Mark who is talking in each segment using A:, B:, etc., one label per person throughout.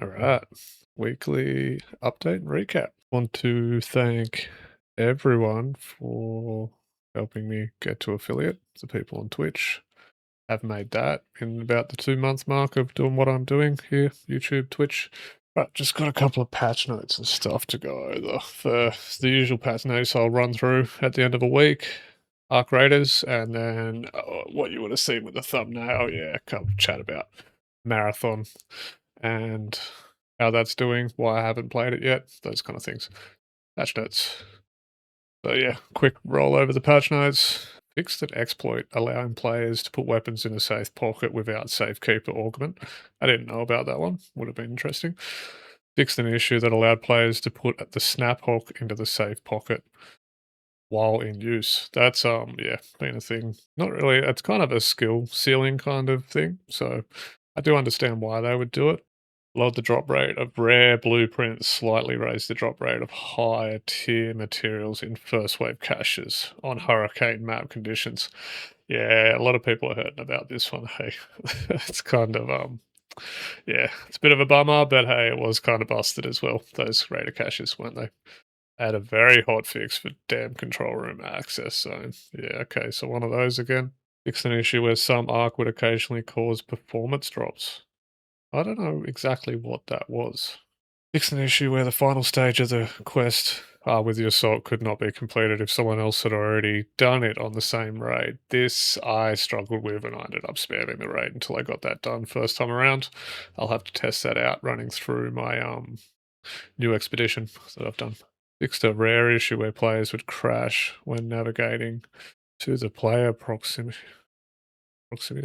A: All right. Weekly update and recap. Want to thank everyone for helping me get to affiliate. The people on Twitch have made that in about the 2 month mark of doing what I'm doing here, YouTube, Twitch. But just got a couple of patch notes and stuff to go over. The usual patch notes I'll run through at the end of a week. Arc Raiders, and then what you would have seen with the thumbnail. Yeah, come chat about Marathon and how that's doing, why I haven't played it yet, those kind of things. Patch notes. So yeah, quick roll over the patch notes. Fixed an exploit allowing players to put weapons in a safe pocket without safekeeper augment. I didn't know about that one. Would have been interesting. Fixed an issue that allowed players to put the snap hook into the safe pocket while in use. That's yeah, been a thing. Not really, it's kind of a skill ceiling kind of thing. So I do understand why they would do it. Lowered the drop rate of rare blueprints, slightly raised the drop rate of higher tier materials in first wave caches on hurricane map conditions. Yeah, a lot of people are hurting about this one. Hey, it's kind of yeah, it's a bit of a bummer, but hey, it was kind of busted as well. Those raider caches, weren't they? Had a very hot fix for damn control room access. So yeah, okay, so one of those again. Fixed an issue where some arc would occasionally cause performance drops. I don't know exactly what that was. Fixed an issue where the final stage of the quest with the assault could not be completed if someone else had already done it on the same raid. This I struggled with and I ended up spamming the raid until I got that done first time around. I'll have to test that out running through my new expedition that I've done. Fixed a rare issue where players would crash when navigating to the player proximity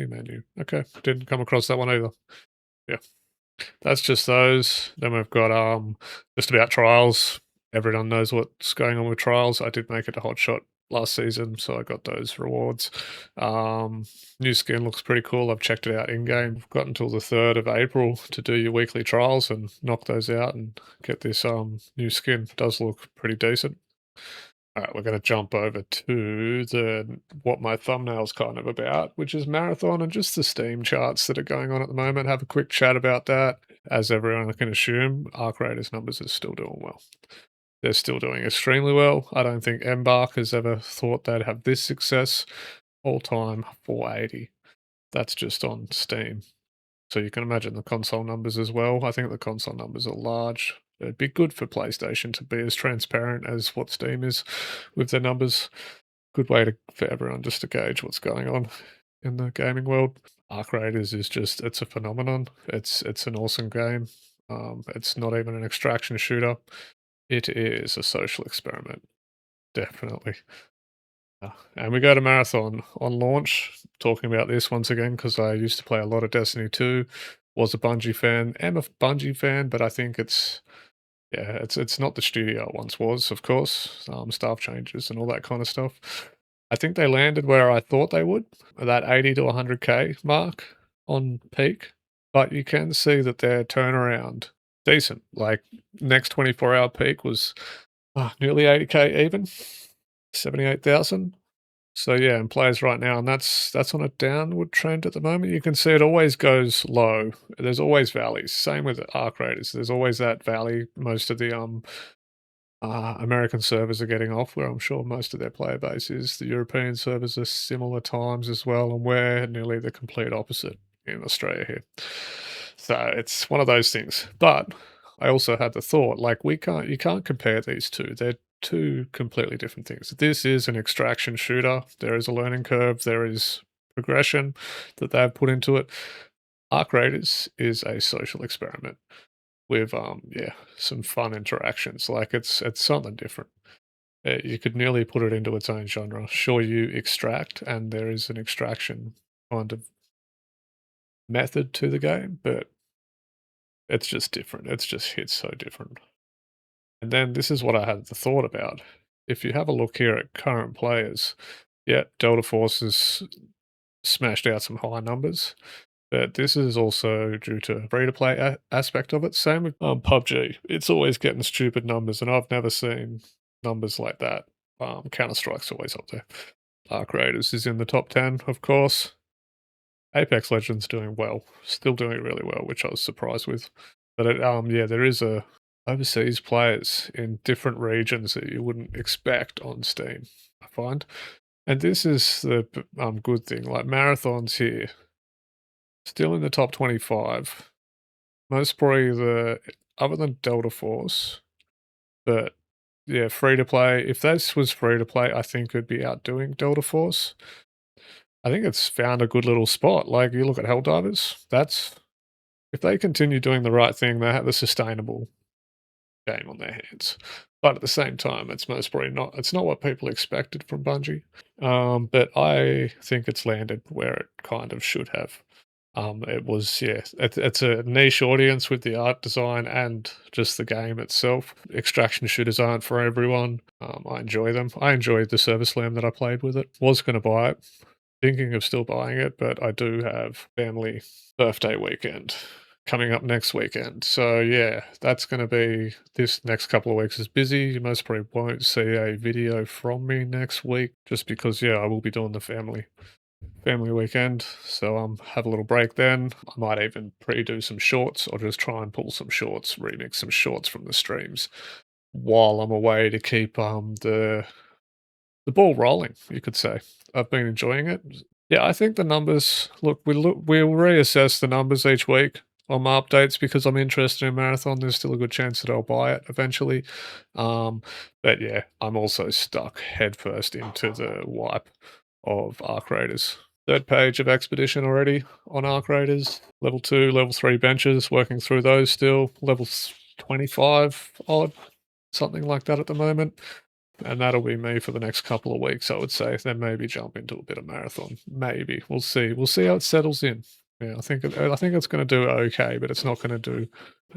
A: menu. Okay, didn't come across that one either. Yeah. That's just those. Then we've got just about trials. Everyone knows what's going on with trials. I did make it a hot shot last season, so I got those rewards. New skin looks pretty cool. I've checked it out in game. We've got until the 3rd of April to do your weekly trials and knock those out and get this new skin. It does look pretty decent. All right, we're going to jump over to the what my thumbnail's kind of about, which is Marathon and just the Steam charts that are going on at the moment. Have a quick chat about that. As everyone can assume, Arc Raiders numbers are still doing well. They're still doing extremely well. I don't think Embark has ever thought they'd have this success. All time 480. That's just on Steam. So you can imagine the console numbers as well. I think the console numbers are large. It'd be good for PlayStation to be as transparent as what Steam is with their numbers. Good way for everyone just to gauge what's going on in the gaming world. Arc Raiders is just it's a phenomenon. It's an awesome game. It's not even an extraction shooter. It is a social experiment, definitely. And we go to Marathon on launch, talking about this once again because I used to play a lot of Destiny 2, was a Bungie fan, am a Bungie fan, but I think it's not the studio it once was, of course, staff changes and all that kind of stuff. I think they landed where I thought they would, that 80 to 100K mark on peak, but you can see that their turnaround decent. Like next 24-hour peak was nearly 80K even, 78,000. So yeah, and players right now, and that's on a downward trend at the moment. You can see it always goes low. There's always valleys. Same with Arc Raiders. There's always that valley. Most of the American servers are getting off, where I'm sure most of their player base is. The European servers are similar times as well, and we're nearly the complete opposite in Australia here. So it's one of those things. But I also had the thought, like you can't compare these two. They're two completely different things. This is an extraction shooter. There is a learning curve. There is progression that they've put into it. Arc Raiders is a social experiment with yeah, some fun interactions. Like it's something different. You could nearly put it into its own genre. Sure, you extract, and there is an extraction kind of method to the game, but it's just different. It's just hits so different. And then this is what I had the thought about. If you have a look here at current players, yeah, Delta Force has smashed out some high numbers, but this is also due to free to play aspect of it. Same with PUBG. It's always getting stupid numbers, and I've never seen numbers like that. Counter Strike's always up there. Arc Raiders is in the top 10, of course. Apex Legends doing well, still doing really well, which I was surprised with. But yeah, there is a overseas players in different regions that you wouldn't expect on Steam, I find. And this is the good thing. Like marathons here, still in the top 25. Most probably the other than Delta Force, but yeah, free to play. If this was free to play, I think it'd be outdoing Delta Force. I think it's found a good little spot. Like you look at Helldivers, that's if they continue doing the right thing, they have a sustainable game on their hands. But at the same time, it's most probably not. It's not what people expected from Bungie. But I think it's landed where it kind of should have. It was yeah. It's a niche audience with the art design and just the game itself. Extraction shooters aren't for everyone. I enjoy them. I enjoyed the Service Lamb that I played with it. Was going to buy it, thinking of still buying it, but I do have family birthday weekend coming up next weekend. So yeah, that's going to be this next couple of weeks is busy. You most probably won't see a video from me next week just because yeah, I will be doing the family weekend. So have a little break then. I might even pre-do some shorts or just try and pull some shorts, remix some shorts from the streams while I'm away to keep the ball rolling, you could say. I've been enjoying it. Yeah, I think the numbers we'll reassess the numbers each week on my updates because I'm interested in marathon. There's still a good chance that I'll buy it eventually. But yeah, I'm also stuck headfirst into the wipe of Arc Raiders. Third page of Expedition already on Arc Raiders. Level 2, level 3 benches, working through those still. Level 25 odd, something like that at the moment. And that'll be me for the next couple of weeks, I would say. Then maybe jump into a bit of marathon. Maybe. We'll see. We'll see how it settles in. Yeah, I think it's going to do okay, but it's not going to do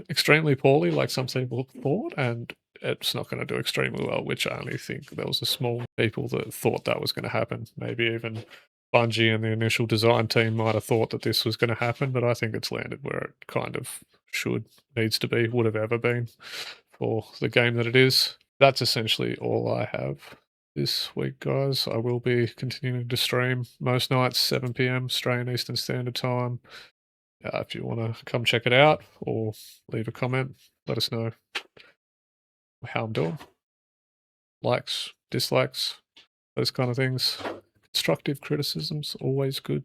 A: extremely poorly like some people thought, and it's not going to do extremely well, which I only think there was a small people that thought that was going to happen. Maybe even Bungie and the initial design team might have thought that this was going to happen, but I think it's landed where it kind of needs to be, would have ever been for the game that it is. That's essentially all I have this week, guys. I will be continuing to stream most nights, 7 p.m. Australian Eastern Standard Time. If you want to come check it out or leave a comment, let us know how I'm doing. Likes, dislikes, those kind of things. Constructive criticism's always good.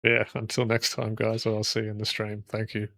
A: Yeah, until next time, guys, I'll see you in the stream. Thank you.